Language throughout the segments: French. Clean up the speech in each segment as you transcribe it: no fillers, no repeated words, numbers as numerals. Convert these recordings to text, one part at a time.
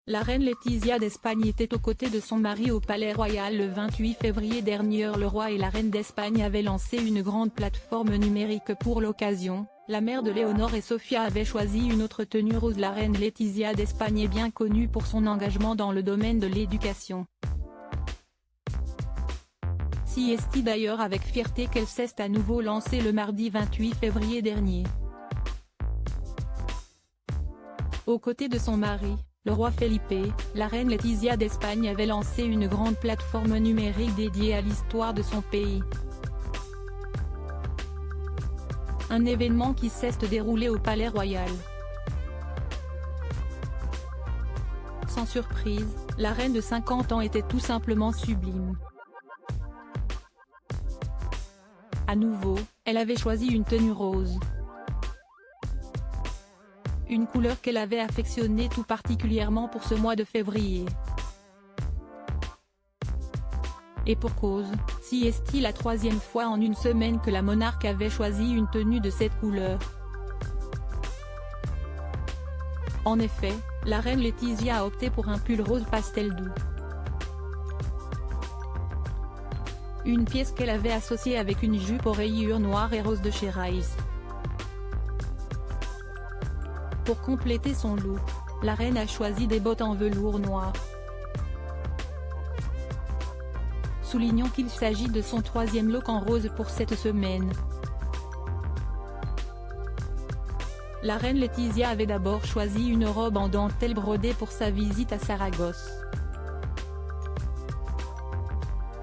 La reine Letizia d'Espagne était aux côtés de son mari au Palais Royal le 28 février dernier. Le roi et la reine d'Espagne avaient lancé une grande plateforme numérique pour l'occasion. La mère de Léonore et Sofia avait choisi une autre tenue rose. La reine Letizia d'Espagne est bien connue pour son engagement dans le domaine de l'éducation. Si est d'ailleurs avec fierté qu'elle s'est à nouveau lancée le mardi 28 février dernier. Aux côtés de son mari, le roi Felipe, la reine Letizia d'Espagne avait lancé une grande plateforme numérique dédiée à l'histoire de son pays. Un événement qui s'est déroulé au Palais Royal. Sans surprise, la reine de 50 ans était tout simplement sublime. À nouveau, elle avait choisi une tenue rose. Une couleur qu'elle avait affectionnée tout particulièrement pour ce mois de février. Et pour cause, si est la troisième fois en une semaine que la monarque avait choisi une tenue de cette couleur. En effet, la reine Letizia a opté pour un pull rose pastel doux. Une pièce qu'elle avait associée avec une jupe aux rayures noires et roses de chez Rice. Pour compléter son look, la reine a choisi des bottes en velours noir. Soulignons qu'il s'agit de son troisième look en rose pour cette semaine. La reine Letizia avait d'abord choisi une robe en dentelle brodée pour sa visite à Saragosse.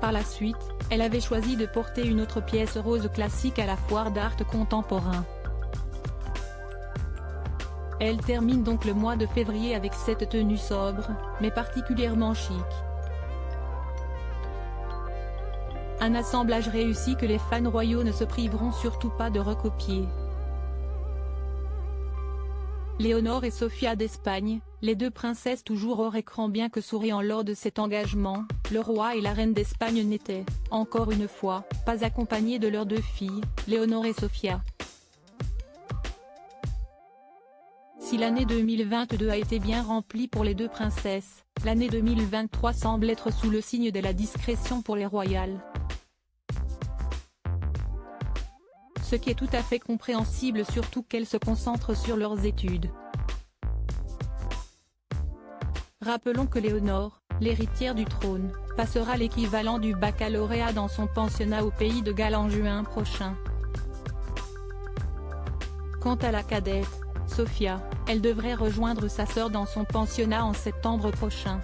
Par la suite, elle avait choisi de porter une autre pièce rose classique à la foire d'art contemporain. Elle termine donc le mois de février avec cette tenue sobre, mais particulièrement chic. Un assemblage réussi que les fans royaux ne se priveront surtout pas de recopier. Léonore et Sofia d'Espagne, les deux princesses toujours hors écran bien que souriant lors de cet engagement, le roi et la reine d'Espagne n'étaient, encore une fois, pas accompagnés de leurs deux filles, Léonore et Sofia. Si l'année 2022 a été bien remplie pour les deux princesses, l'année 2023 semble être sous le signe de la discrétion pour les royales. Ce qui est tout à fait compréhensible surtout qu'elles se concentrent sur leurs études. Rappelons que Léonore, l'héritière du trône, passera l'équivalent du baccalauréat dans son pensionnat au pays de Galles en juin prochain. Quant à la cadette, Sofia, elle devrait rejoindre sa sœur dans son pensionnat en septembre prochain.